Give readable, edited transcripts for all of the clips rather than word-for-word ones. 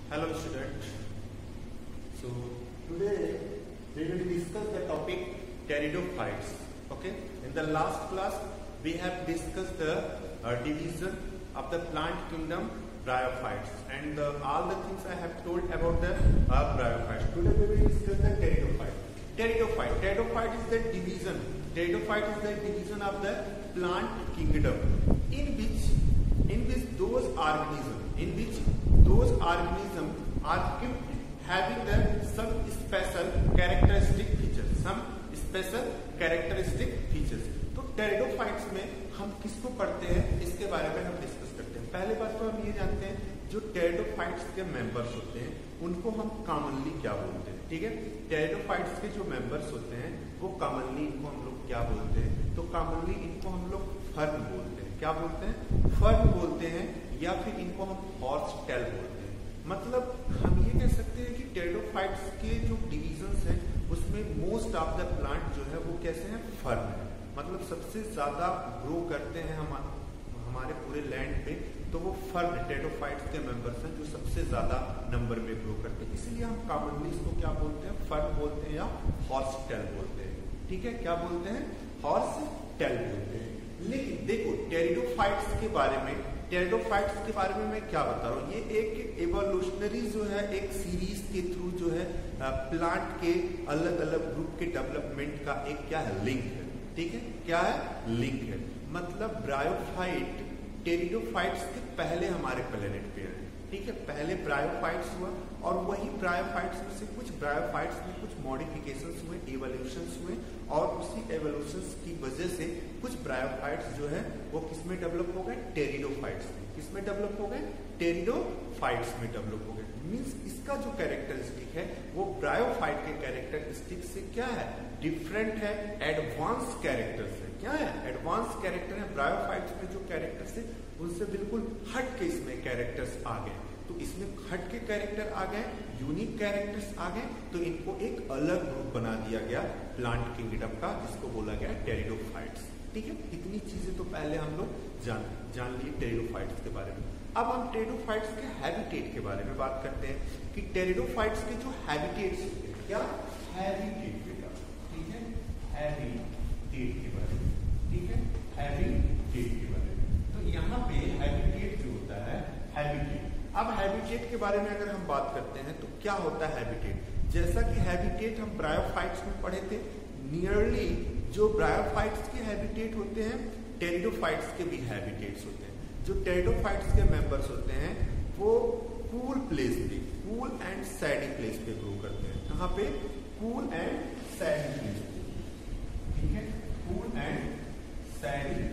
Hello student. So today we will discuss the topic pteridophytes. Okay. In the last class we have discussed the division of the plant kingdom, bryophytes, and all the things I have told about the bryophytes. Today we will discuss the pteridophyte. Pteridophyte is the division. Pteridophyte is the division of the plant kingdom in which those organisms are kept having the some special characteristic features. तो pteridophytes में हम किसको पढ़ते हैं इसके बारे में हम डिस्कस करते हैं। पहले बात तो हम ये जानते हैं जो टेरिडोफाइट्स के मेंबर्स होते हैं उनको हम कॉमनली क्या बोलते हैं। ठीक है, टेरिडोफाइट्स के जो मेंबर्स होते हैं वो कॉमनली इनको हम लोग क्या बोलते हैं, तो कॉमनली इनको हम लोग फर्न बोलते हैं। क्या बोलते हैं? फर्न बोलते हैं, या फिर इनको हम हॉर्स टेल बोलते हैं। मतलब हम ये कह सकते हैं कि टेरिडोफाइट्स के जो डिविजन्स हैं उसमें मोस्ट ऑफ द प्लांट जो है वो कैसे हैं, फर्न है। मतलब सबसे ज्यादा ग्रो करते हैं हमारे पूरे लैंड पे, तो वो फर्न टेरिडोफाइट्स के मेंबर्स हैं जो सबसे ज्यादा नंबर में ग्रो करते हैं। इसलिए हम कॉमनली इसको क्या बोलते हैं, फर्न बोलते हैं या हॉर्स टेल बोलते हैं। ठीक है, क्या बोलते हैं, हॉर्स टेल बोलते हैं। लेकिन देखो टेरिडोफाइट्स के बारे में मैं क्या बता रहा हूँ, ये एक एवोल्यूशनरी जो है एक सीरीज के थ्रू जो है प्लांट के अलग अलग ग्रुप के डेवलपमेंट का एक क्या है, लिंक है। ठीक है, क्या है, लिंक है। मतलब ब्रायोफाइट टेरिडोफाइट्स के पहले हमारे प्लेनेट पे है। ठीक है, पहले ब्रायोफाइट्स हुआ और वही ब्रायोफाइट्स में से कुछ ब्रायोफाइट्स में कुछ मॉडिफिकेशंस हुए, इवोल्यूशंस हुए, और उसी एवोल्यूशंस की वजह से कुछ ब्रायोफाइट्स जो है वो किसमें डेवलप हो गए, टेरिडोफाइट्स में। किसमें डेवलप हो गए, टेरिडोफाइट्स में डेवलप हो गए। मींस इसका जो कैरेक्टरिस्टिक है वो ब्रायोफाइट के कैरेक्टरिस्टिक से क्या है, डिफरेंट है, एडवांस कैरेक्टर से। क्या है, एडवांस कैरेक्टर है। ब्रायोफाइट्स में जो कैरेक्टर्स है उनसे बिल्कुल हट के इसमें कैरेक्टर्स आ गए। तो इसमें हट के कैरेक्टर आ गए, यूनिक कैरेक्टर्स आ गए, तो इनको एक अलग ग्रुप बना दिया गया प्लांट किंगडम का, जिसको बोला गया टेरिडोफाइट्स। ठीक है, इतनी चीजें तो पहले हम लोग जान लिए टेरिडोफाइट्स के बारे में। अब हम टेरिडोफाइट्स के हैबिटेट के बारे में बात करते हैं कि टेरिडोफाइट्स के जो हैबिटेट्स होते हैं, क्या हैबिटेट बेटा, ठीक है, हैबिटेट के बारे में। ठीक है, हैबिटेट के बारे में। तो यहाँ पे हैबिटेट जो होता है, हैबिटेट। अब हैबिटेट के बारे में अगर हम बात करते हैं तो क्या होता है हैबिटेट। जैसा कि हैबिटेट हम ब्रायोफाइट्स में पढ़े थे, नियरली जो ब्रायोफाइट्स के हैबिटेट होते हैं टेरिडोफाइट्स के भी हैबिटेट्स होते हैं। जो टेरिडोफाइट्स के मेंबर्स होते हैं वो कूल प्लेस पे, कूल एंड सैडी प्लेस पे ग्रो करते हैं। कहाँ पे, कूल एंड सैडी प्लेस पे। ठीक है, कूल एंड सैडी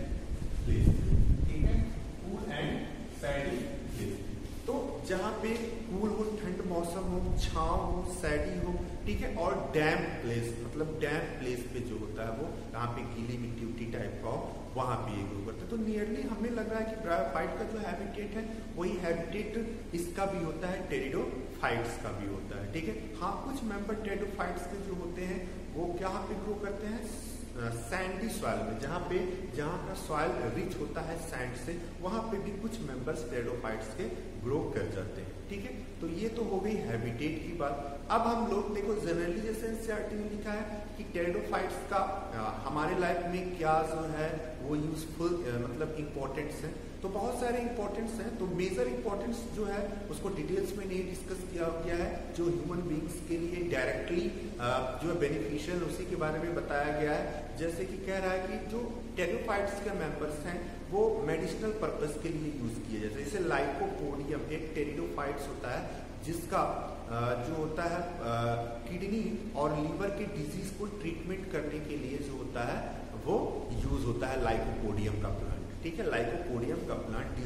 प्लेस पे। ठीक है, कूल एंड सैडी प्लेस पे। तो जहाँ पे कूल हो, ठंड मौसम हो, छांव हो, सैडी हो, ठीक है, और डैम्प प्लेस, मतलब डैम्प प्लेस पे जो होता है वो यहाँ पे गीली मिट्टी उट्टी टाइप का हो, वहां पे ये ग्रो करते हैं। तो नियरली हमें लग रहा है कि ब्रायोफाइट का जो हैबिटेट है वही हैबिटेट इसका भी होता है, टेरिडोफाइट्स का भी होता है। ठीक है, हाँ, कुछ मेंबर टेरिडोफाइट्स के जो होते हैं वो क्या पे ग्रो करते हैं, सैंडी सॉइल में, जहाँ का सॉइल रिच होता है सैंड से, वहां पे भी कुछ मेंबर्स टेरिडोफाइट्स के ग्रो कर जाते हैं। ठीक है, तो ये तो हो गई हैबिटेट की बात। अब हम लोग देखो जनरली जैसे एनसीईआरटी में लिखा है कि टेरिडोफाइट्स का हमारे लाइफ में क्या जो है वो यूजफुल मतलब इम्पोर्टेंस है। तो बहुत सारे इम्पोर्टेंस हैं, तो मेजर इम्पोर्टेंस जो है उसको डिटेल्स में नहीं डिस्कस किया गया है। जो ह्यूमन बींग्स के लिए डायरेक्टली जो है बेनिफिशियल, उसी के बारे में बताया गया है। जैसे कि कह रहा है कि जो टेरिडोफाइट्स के मेंबर्स हैं वो मेडिसिनल पर्पस के लिए यूज किए जाते हैं। जैसे लाइकोपोडियम एक टेरिडोफाइट्स होता है जिसका जो होता है किडनी और लीवर के डिजीज को ट्रीटमेंट करने के लिए जो होता है वो यूज होता है लाइकोपोडियम का प्लांट। ठीक है, लाइकोपोडियम का प्लांट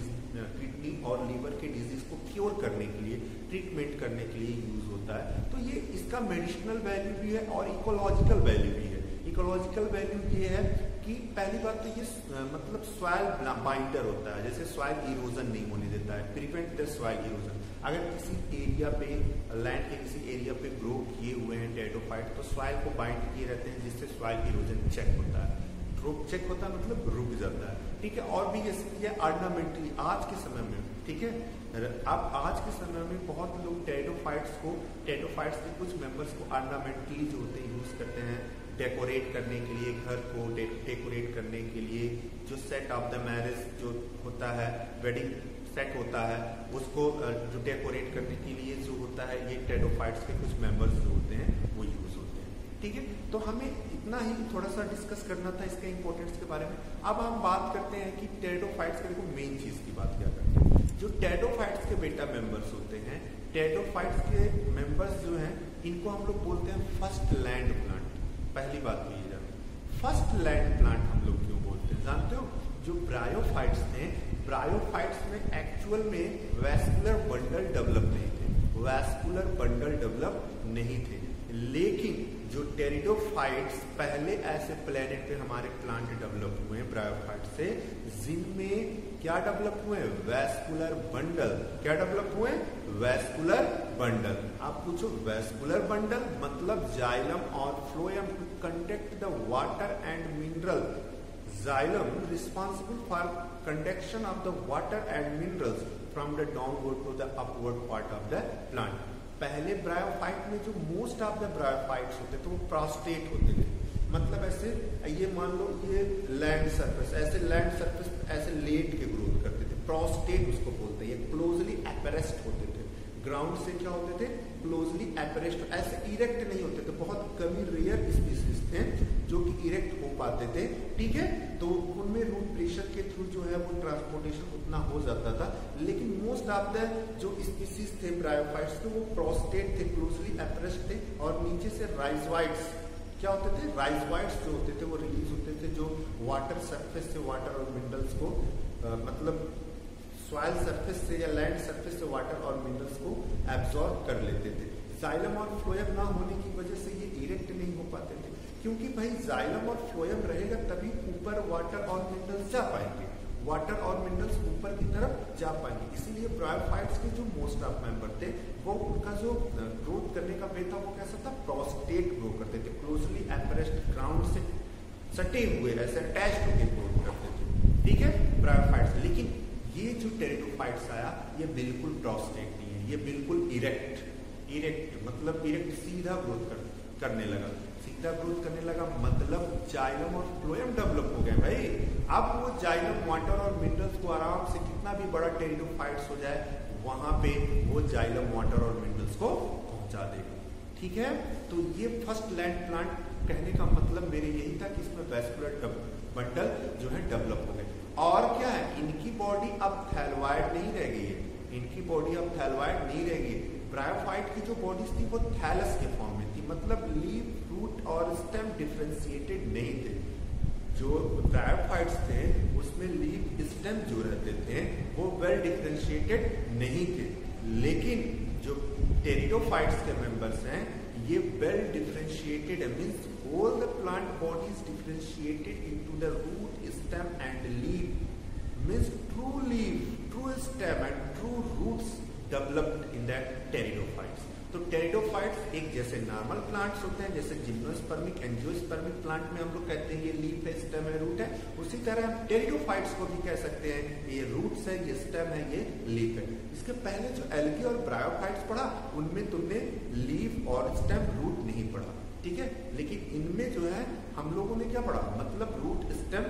किडनी और लीवर के डिजीज को क्योर करने के लिए, ट्रीटमेंट करने के लिए यूज होता है। तो ये इसका मेडिसिनल वैल्यू भी है और इकोलॉजिकल वैल्यू भी है। इकोलॉजिकल वैल्यू ये है कि पहली बात तो ये मतलब सॉइल बाइंडर होता है, जैसे सॉइल इरोजन नहीं होने देता है, प्रिवेंट द सॉइल इरोजन। अगर किसी एरिया पे, लैंड के किसी एरिया पे ग्रो किए हुए हैं टेरिडोफाइट, तो सॉइल को बाइंड किए रहते हैं, जिससे सॉइल इरोजन चेक होता है। चेक होता है मतलब रुक जाता है। ठीक है, और भी जैसे ऑर्नामेंटली आज के समय में, ठीक है, अब आज के समय में बहुत लोग टेरिडोफाइट्स के कुछ मेंबर्स को ऑर्नामेंटली जो होते हैं यूज करते हैं, डेकोरेट करने के लिए, घर को डेकोरेट करने के लिए। जो सेट ऑफ द मैरिज जो होता है, वेडिंग सेट होता है, उसको जो डेकोरेट करने के लिए जो होता है, ये टेरिडोफाइट्स के कुछ मेंबर्स जो होते हैं वो यूज होते हैं। ठीक है, तो हमें इतना ही थोड़ा सा डिस्कस करना था इसके इंपॉर्टेंस के बारे में। अब हम बात करते हैं कि टेरिडोफाइट्स के देखो मेन चीज की बात क्या करते हैं। जो टेरिडोफाइट्स के बेटा मेंबर्स होते हैं, टेरिडोफाइट्स के मेंबर्स जो हैं, इनको हम लोग बोलते हैं फर्स्ट लैंड प्लांट। पहली बात तो ये जानते, फर्स्ट लैंड प्लांट हम लोग क्यों बोलते हैं जानते हो? जो ब्रायोफाइट्स थे, ब्रायोफाइट्स में एक्चुअल में वैस्कुलर बंडल डेवलप नहीं थे, वैस्कुलर बंडल डेवलप नहीं थे। लेकिन जो टेरिडोफाइट्स पहले ऐसे प्लेनेट पे हमारे प्लांट डेवलप हुए हैं ब्रायोफाइट से, जिनमें क्या डेवलप हुए? Vascular bundle. क्या डेवलप हुए? Vascular bundle. आप पूछो वैस्कुलर बंडल मतलब जाइलम और phloem to conduct the water and mineral. Xylem responsible for conduction of the water and minerals from the downward to the upward part of the plant. पहले bryophyte में जो most of the bryophytes होते थे वो prostate होते थे, मतलब ऐसे ये मान लो ये लैंड सरफेस, ऐसे लैंड सरफेस ऐसे लेट के ग्रोथ करते थे, प्रोस्टेट उसको बोलते हैं। ये क्लोजली एपरेस्ट होते थे, ग्राउंड से क्या होते थे? क्लोजली एपरेस्ट, ऐसे इरेक्ट नहीं होते थे। बहुत कमी रेयर स्पीसीज थे जो कि इरेक्ट हो पाते थे। ठीक है, तो उनमें रूट प्रेशर के थ्रू जो है वो ट्रांसपोर्टेशन उतना हो जाता था। लेकिन मोस्ट ऑफ द जो स्पीसीज थे ब्रायोफाइट्स के वो प्रोस्टेट थे, क्लोजली एपरेस्ट थे। और नीचे से राइजवाइट्स क्या होते थे? राइजवाइट्स जो होते थे वो रिलीज होते थे, जो वाटर सरफेस से वाटर और मिनरल्स को मतलब सॉइल सरफेस से या लैंड सरफेस से वाटर और मिनरल्स को एब्जॉर्ब कर लेते थे। जाइलम और फ्लोएम ना होने की वजह से ये इरेक्ट नहीं हो पाते थे, क्योंकि भाई जाइलम और फ्लोएम रहेगा तभी ऊपर वाटर और मिनरल्स जा पाएंगे, वाटर और मिनरल्स ऊपर की तरफ जा पाएंगे। इसीलिए ब्रायोफाइट्स के जो मोस्ट ऑफ मेंबर थे वो उनका जो ग्रोथ करने का वे था वो कैसा था? प्रोस्टेट ग्रो करते थे, क्लोजली एपरेस्ट ग्राउंड से सटे हुए ऐसे अटैच्ड होकर ग्रोथ करते थे। ठीक है, ब्रायोफाइट्स। लेकिन ये जो टेरिडोफाइट्स आया ये बिल्कुल प्रोस्टेट नहीं है, ये बिल्कुल इरेक्ट मतलब इरेक्ट सीधा ग्रोथ करने लगा, सीधा ग्रोथ करने लगा, मतलब जाइलम और फ्लोएम डेवलप हो गए भाई। अब वो जाइलम वाटर और मिनरल्स को आराम से कितना भी बड़ा टेरिडोफाइट्स हो जाए वहां पे वो जाइलम वाटर और मिनरल्स को पहुंचा देगा। ठीक है, तो ये फर्स्ट लैंड प्लांट कहने का मतलब मेरे यही था कि इसमें वैस्कुलर बंडल जो है डेवलप हो गए। और क्या है, इनकी बॉडी अब थैलवाइड नहीं रह गई है, इनकी बॉडी अब थैलवाइड नहीं रह गई। ब्रायोफाइट की जो बॉडीज थी वो थैलस के फॉर्म में थी, मतलब लीफ, रूट और स्टेम डिफरेंशिएटेड नहीं थे। जो ब्रायोफाइट्स थे उसमें लीफ, स्टेम जो रहते थे वो वेल डिफरेंशिएटेड नहीं थे। लेकिन जो टेरिडोफाइट्स के मेंबर्स हैं ये वेल डिफरेंशिएटेड है, means all the plant body is differentiated into the root, stem and leaf, means true leaf, true stem and true roots developed in the pteridophytes. तो pteridophytes एक जैसे नॉर्मल प्लांट्स होते हैं, जैसे जिम्नोस्पर्मिक, angiospermic plant में हम लोग कहते हैं ये लीफ है, स्टेम है, रूट है, उसी तरह हम टेरिडोफाइट्स को भी कह सकते हैं ये रूट्स है, ये स्टेम है, ये लीफ है। इसके पहले जो एल्गी और ब्रायोफाइट्स पढ़ा उनमें तुमने लीफ और स्टेम, रूट नहीं पढ़ा। ठीक है, लेकिन इनमें जो है हम लोगों ने क्या पढ़ा, मतलब रूट, स्टेम,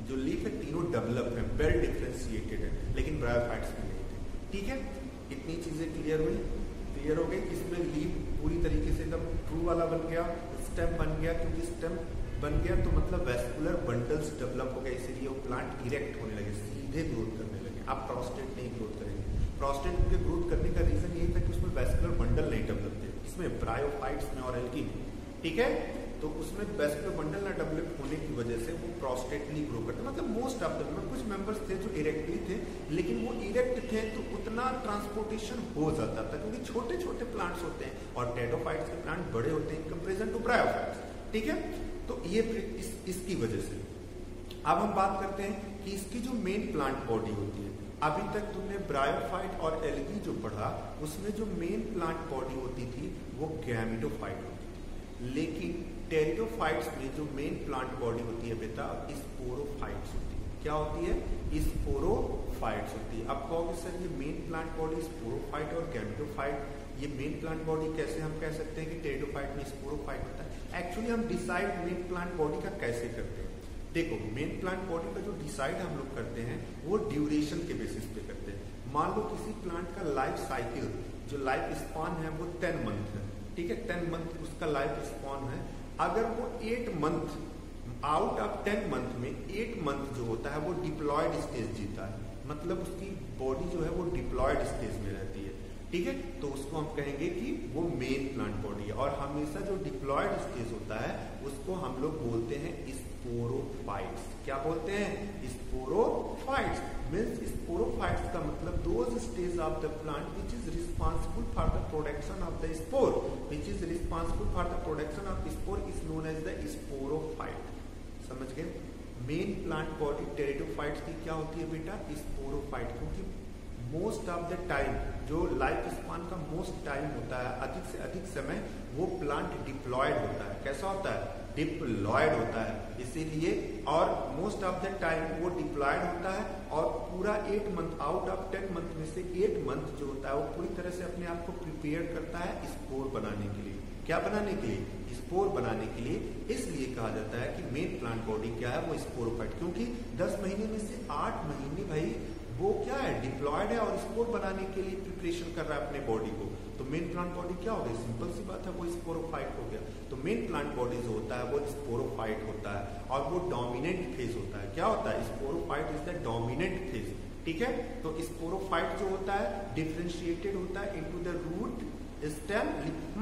जो लीफ है, तीनों डेवलप है, वेल डिफरेंशिएटेड है, लेकिन ब्रायोफाइट्स में नहीं थे। ठीक है, इतनी चीजें क्लियर हो गई। इसमें लीफ पूरी तरीके से एकदम ट्रू वाला बन गया, स्टेम बन गया, क्योंकि स्टेम बन गया तो मतलब वेस्कुलर बंडल्स डेवलप हो गए, इसलिए वो प्लांट इरेक्ट होने लगे, सीधे ग्रोथ करने लगे। अब प्रोस्टेट नहीं ग्रोथ करेंगे। प्रोस्टेट के ग्रोथ करने का रीजन यही था कि उसमें वेस्कुलर बंडल नहीं डेवलप थे, इसमें ब्रायोफाइट्स में और एल्गी में। ठीक है, तो उसमें वेस्कुलर बंडल ना डेवलप होने की वजह से वो प्रोस्टेटली ग्रो करते, मतलब मोस्ट ऑफ द कुछ मेंबर्स थे जो इरेक्टली थे, लेकिन वो इरेक्ट थे तो उतना ट्रांसपोर्टेशन हो जाता था, क्योंकि छोटे छोटे प्लांट्स होते हैं और टेरिडोफाइट्स के प्लांट बड़े होते हैं इन कंपेरिजन टू ब्रायोफाइट्स। ठीक है, तो ये इसकी वजह से अब हम बात करते हैं कि इसकी जो मेन प्लांट बॉडी होती है। अभी तक तुमने ब्रायोफाइट और एल्गी जो पढ़ा उसमें जो मेन प्लांट बॉडी होती थी वो गैमेटोफाइट होती थी, लेकिन टेरिडोफाइट्स में जो मेन प्लांट बॉडी होती है बेटा स्पोरोफाइट्स होती है। क्या होती है? स्पोरोफाइट्स टेरिडोफाइट्स होती है। अब कहोगे सर ये मेन प्लांट बॉडी स्पोरोफाइट और गैमेटोफाइट, ये मेन प्लांट बॉडी कैसे हम कह सकते हैं कि टेरिडोफाइट में स्पोरोफाइट होता है? एक्चुअली हम डिसाइड मेन प्लांट बॉडी का कैसे करते हैं? देखो, मेन प्लांट बॉडी का जो डिसाइड हम लोग करते हैं वो ड्यूरेशन के बेसिस पे करते हैं। मान लो किसी प्लांट का लाइफ साइकिल, जो लाइफ स्पॉन है वो 10 मंथ है, ठीक है, 10 मंथ उसका लाइफ स्पॉन है। अगर वो 8 मंथ आउट ऑफ 10 मंथ में 8 मंथ जो होता है वो डिप्लॉयड स्टेज जीता है, मतलब उसकी बॉडी जो है वो डिप्लॉयड स्टेज में रहती है, ठीक है, तो उसको हम कहेंगे कि वो मेन प्लांट बॉडी है। और हमेशा जो डिप्लॉयड स्टेज होता है उसको हम लोग बोलते हैं स्पोरोफाइट्स। क्या बोलते हैं? स्पोरोफाइट्स। मीन्स स्पोरोफाइट्स का मतलब those stage of the plant which is responsible for the production of the spore, which is responsible for the production of spore is known as the sporophyte. समझ गए? Main plant body pteridophytes की क्या होती है बेटा? Sporophyte. क्योंकि most of the time जो life span का मोस्ट टाइम होता है, अधिक से अधिक समय वो प्लांट डिप्लॉयड होता है। कैसा होता है? डिप्लॉयड होता है। इसीलिए और मोस्ट ऑफ द टाइम वो डिप्लॉयड होता है और पूरा 8 मंथ आउट ऑफ 10 मंथ में से 8 मंथ जो होता है वो पूरी तरह से अपने आप को प्रिपेयर करता है स्पोर बनाने के लिए। क्या बनाने के लिए? स्पोर बनाने के लिए। इसलिए कहा जाता है कि मेन प्लांट बॉडी क्या है? वो स्पोरोफाइट। क्योंकि 10 महीने में से 8 महीने भाई वो क्या है? डिप्लॉयड है और स्पोर बनाने के लिए प्रिपरेशन कर रहा है अपने बॉडी को। तो मेन प्लांट बॉडी क्या हो गई? सिंपल सी बात है, वो स्पोरोफाइट हो गया। तो मेन प्लांट बॉडी जो होता है वो स्पोरोफाइट होता है और वो डोमिनेंट फेज होता है। क्या होता है? Sporophyte is the dominant phase, ठीक है। तो स्पोरोफाइट जो होता है डिफरेंशिएटेड होता है इनटू द रूट, स्टेम,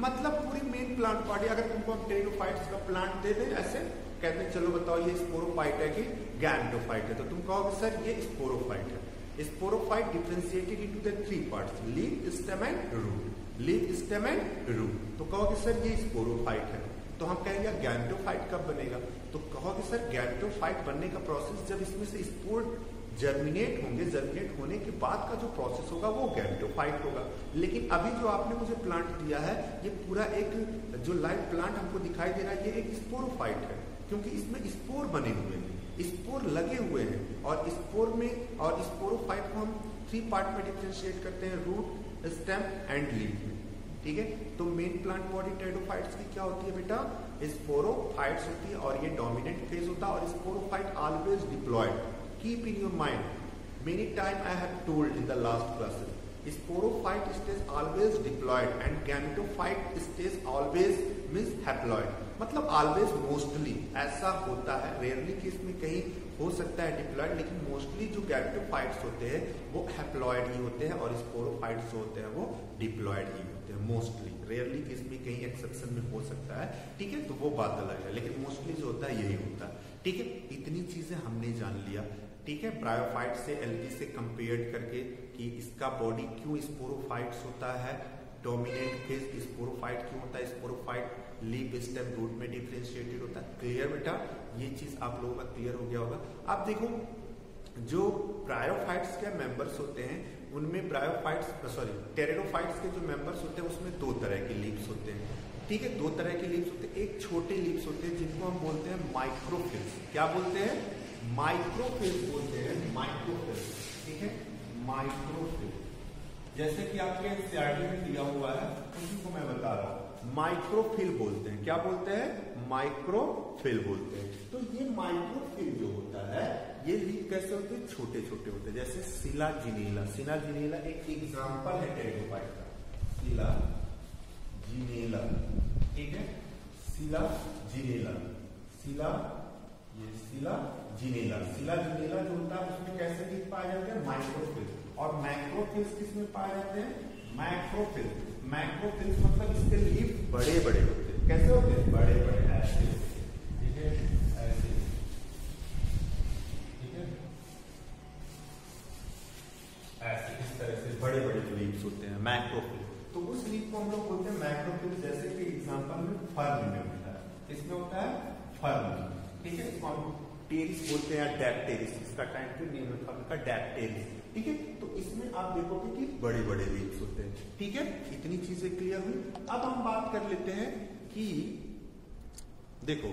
मतलब पूरी मेन प्लांट बॉडी। अगर तुमको हम टेरिडोफाइट्स का प्लांट दे दें ऐसे कहते हैं चलो बताओ ये स्पोरोफाइट है कि गैमेटोफाइट है, तो तुम कहोगे सर ये स्पोरोफाइट है। Sporophyte differentiated into the 3 parts, leaf, stem and root. Leaf, stem and root. तो कहोगे सर ये स्पोरोफाइट है। तो हम कहेंगे गैमेटोफाइट कब बनेगा? तो कहोगे सर गैमेटोफाइट बनने का प्रोसेस जब इसमें से स्पोर जर्मिनेट होंगे, जर्मिनेट होने के बाद का जो प्रोसेस होगा वो गैमेटोफाइट होगा। लेकिन अभी जो आपने मुझे प्लांट दिया है ये पूरा एक जो लाइव प्लांट हमको दिखाई दे रहा है ये एक स्पोरोफाइट है, क्योंकि इसमें स्पोर बने हुए हैं, स्पोर लगे हुए हैं। और स्पोर में और स्पोरोफाइट को हम 3 पार्ट में डिफरेंशिएट करते हैं, रूट, स्टेम एंड लीफ में, ठीक है। तो मेन प्लांट बॉडी टेरिडोफाइट्स की क्या होती है बेटा? स्पोरोफाइट्स होती है और ये डोमिनेंट फेज होता है और sporophyte always diploid. Keep in your mind, many time I have told in the last classes, sporophyte stays always diploid and gametophyte stays always means haploid, मतलब always mostly ऐसा होता है। रेयरली केस में कहीं हो सकता है डिप्लॉयड, लेकिन मोस्टली जो गैमेटोफाइट्स होते हैं वो हैप्लॉयड ही होते हैं और स्पोरोफाइट्स जो होते हैं वो डिप्लॉयड ही होते हैं मोस्टली। रेयरली केस में कहीं एक्सेप्शन में हो सकता है, ठीक है, तो वो बात अलग है, लेकिन मोस्टली जो होता है यही होता है, ठीक है। इतनी चीजें हमने जान लिया, ठीक है, ब्रायोफाइट से एल्गी से कंपेयर करके कि इसका बॉडी क्यों स्पोरोफाइट्स होता है, डोमिनेंट फेज स्पोरोफाइट क्यों होता है, स्पोरोफाइट लीफ, स्टेम, रूट में डिफरेंशिएटेड होता है। क्लियर बेटा? ये चीज आप लोगों का क्लियर हो गया होगा। अब देखो जो ब्रायोफाइट्स के मेंबर्स होते हैं उनमें टेरिडोफाइट्स के जो मेंबर्स होते हैं उसमें 2 तरह के लीव्स होते हैं, ठीक है, 2 तरह के लीव्स होते हैं। एक छोटे लीव्स होते हैं जिनको हम बोलते हैं माइक्रोफिल्स। क्या बोलते हैं? माइक्रोफिल्स बोलते हैं, माइक्रोफिल्स, ठीक है, माइक्रोफिल्स। जैसे कि आपके एनसीईआरटी में दिया हुआ है उसी को मैं बता रहा हूं, माइक्रोफिल बोलते हैं। क्या बोलते हैं? माइक्रोफिल बोलते हैं। तो ये माइक्रोफिल जो होता है ये लीफ कैसे होते हैं? छोटे छोटे होते हैं, जैसे सिलाजिनेला। सिलाजिनेला एक एग्जाम्पल है टेरिडोफाइट का, सिलाजिनेला, ठीक है, सिलाजिनेला, सिलाजिनेला जो होता है उसमें कैसे लीफ पाए जाते हैं? माइक्रोफिल। और मैक्रोफिल्स किसमें पाए जाते हैं? मैक्रोफिल। मैक्रोफिल्स मतलब इसके लीफ बड़े बड़े होते हैं। कैसे होते हैं? बड़े बड़े, ऐसे, ठीक है, ऐसे, ठीक है, ऐसे, इस तरह से बड़े बड़े जो लीव्स होते हैं मैक्रोफिल। तो उस लीफ को हम लोग बोलते हैं मैक्रोफिल। जैसे कि एग्जांपल में फर्न में होता है, इसमें होता है फर्न, ठीक है, इसको हम टेरिस बोलते हैं, डैप्टेरिस, इसका टाइम टू नेम है फर्न का डैप्टेरिस, ठीक है। तो इसमें आप देखोगे कि बड़े बड़े लीव्स होते हैं, ठीक है। इतनी चीजें क्लियर हुई। अब हम बात कर लेते हैं कि देखो,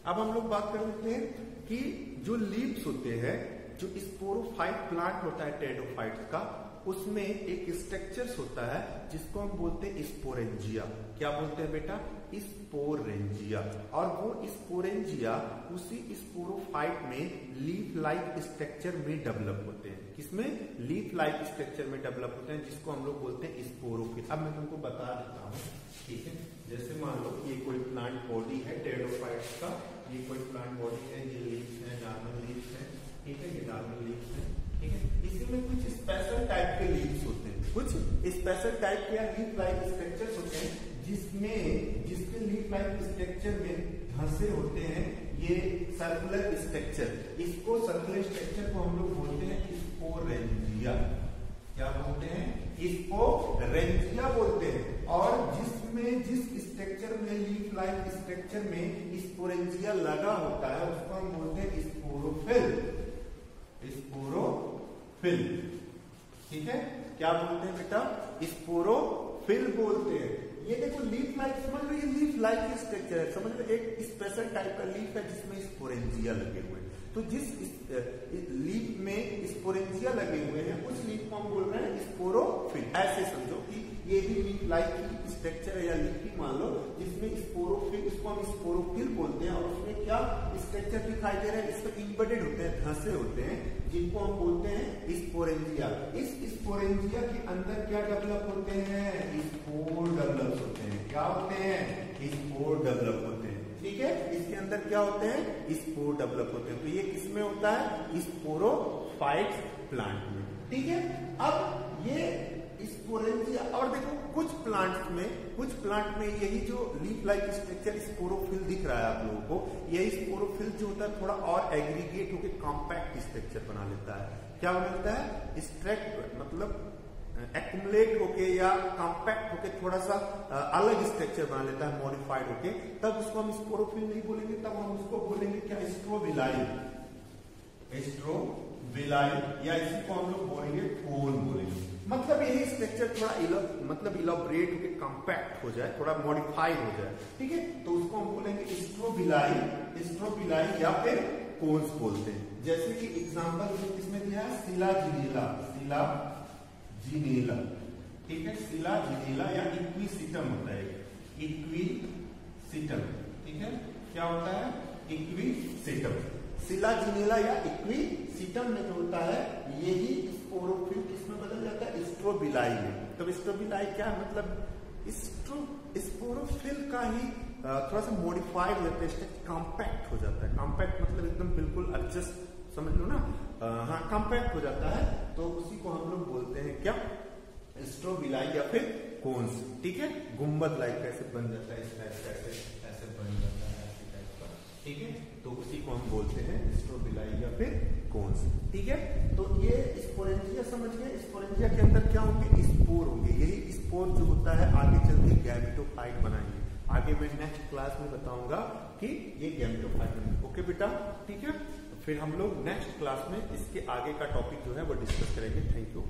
अब हम लोग बात कर लेते हैं कि जो लीव्स होते हैं, जो स्पोरोफाइट प्लांट होता है टेरिडोफाइट्स का, उसमें एक स्ट्रक्चर्स होता है जिसको हम बोलते हैं स्पोरेंजिया। क्या बोलते हैं बेटा? स्पोरेंजिया। और वो स्पोरेंजिया उसी स्पोरोफाइट में लीफ लाइक स्ट्रक्चर में डेवलप होते हैं। किसमें? लीफ लाइक स्ट्रक्चर में डेवलप होते हैं, जिसको हम लोग बोलते हैं स्पोरोफिल। अब मैं तुमको बता देता हूँ, ठीक है। जैसे मान लो ये कोई प्लांट बॉडी है टेरिडोफाइट्स का, ये कोई प्लांट बॉडी है, ये लीव्स है, नॉर्मल लीव्स है, ठीक है, ये नॉर्मल लीव्स है, ठीक है। इसी में कुछ स्पेशल टाइप के लीव्स होते हैं, कुछ स्पेशल टाइप के लीफ लाइक स्ट्रक्चर्स होते हैं, जिसके लीफ लाइक स्ट्रक्चर में धंसे होते हैं ये सर्कुलर स्ट्रक्चर। इसको सर्कुलर स्ट्रक्चर को हम लोग बोलते हैं स्पोरेंजिया। क्या बोलते हैं? स्पोरेंजिया बोलते हैं। और जिस स्ट्रक्चर में लीफ लाइक स्ट्रक्चर में स्पोरेंजिया लगा होता है उसको हम बोलते हैं स्पोरोफिल। स्पोरोफिल, ठीक है। क्या बोलते हैं बेटा? स्पोरोफिल बोलते हैं। ये देखो लीफ लाइक, समझ लो ये लीफ लाइक स्ट्रक्चर है, समझ लो एक स्पेशल टाइप का लीफ है जिसमें स्पोरेंजिया लगे हुए हैं। तो जिस लीफ में स्पोरेंजिया लगे हुए हैं उस लीफ को हम बोल रहे हैं स्पोरोफिल। ऐसे समझो कि ये भी लीफ लाइक की स्ट्रक्चर है या लीफ की मान लो, जिसमें स्पोरोफिल, इसको हम स्पोरोफिल बोलते हैं। और उसमें क्या स्ट्रक्चर दिखाई दे रहा है? इसमें इम्बेडेड होते हैं, धंसे होते हैं, जिनको हम बोलते हैं स्पोरेंजिया। इस स्पोरेंजिया के अंदर क्या डेवलप होते हैं? स्पोर डेवलप होते हैं। क्या होते हैं? स्पोर डेवलप होते हैं, ठीक है। इसके अंदर क्या होते हैं? स्पोर डेवलप होते हैं। तो ये किसमें होता है? स्पोरोफाइट्स प्लांट में, ठीक है। अब ये स्पोरेंजिया, और देखो कुछ प्लांट में यही जो लीफ लाइक स्ट्रक्चर स्पोरोफिल दिख रहा है आप लोगों को, यही स्पोरोफिल जो होता है थोड़ा और एग्रीगेट होकर कॉम्पैक्ट स्ट्रक्चर बना लेता है। क्या बना लेता है? स्ट्रक्ट मतलब एक्युमुलेट होके या कॉम्पैक्ट होके थोड़ा सा अलग स्ट्रक्चर बना लेता है, मॉडिफाइड होके। तब उसको हम स्पोरोफिल नहीं बोलेंगे, तब हम उसको बोलेंगे क्या? स्ट्रोबिलाई। स्ट्रोबिलाई, या इसी को हम लोग बोलेंगे कोन बोलेंगे। मतलब यही स्ट्रक्चर थोड़ा इलॉबरेट होके कॉम्पैक्ट हो जाए, थोड़ा मॉडिफाइड हो जाए, ठीक है। तो उसको हम बोलेंगे स्ट्रोबिलाई या फिर कोन्स बोलते हैं। जैसे कि एग्जांपल इसमें दिया है शिलाजिनेला, ठीक है। शिलाजिनेला या इक्विसिटम होता है, इक्विसिटम, ठीक है। क्या होता है? इक्विसिटम। शिलाजिनेला या इक्विसिटम में जो होता है यही स्पोरोफिल किसमें बदल जाता है? स्ट्रोबिलाई में। तो स्ट्रोबिलाई क्या मतलब? स्पोरोफिल का ही थोड़ा सा मॉडिफाइड हो जाता है, कॉम्पैक्ट हो जाता है। कॉम्पैक्ट मतलब एकदम बिल्कुल एडजस्ट, समझ लो ना, हाँ कॉम्पैक्ट हो जाता है। तो उसी को हम लोग बोलते हैं क्या? स्ट्रोबिलाई या फिर कोन्स, ठीक है। गुम्बद लाइक कैसे बन जाता है, इस टाइप का ऐसे बन जाता है, ऐसे टाइप का, ठीक है। तो उसी को हम बोलते हैं स्ट्रोबिलाई या फिर कोन्स, ठीक है। तो ये स्पोरेंजिया समझ गए। स्पोरेंजिया के अंदर क्या होंगे? स्पोर होंगे। यही स्पोर जो होता है आगे चल के गैमेटोफाइट बनाएंगे। आगे मैं नेक्स्ट क्लास में बताऊंगा कि ये गैमेटोफाइट बनेंगे। ओके बेटा, ठीक है। फिर हम लोग नेक्स्ट क्लास में इसके आगे का टॉपिक जो है वो डिस्कस करेंगे। Thank you.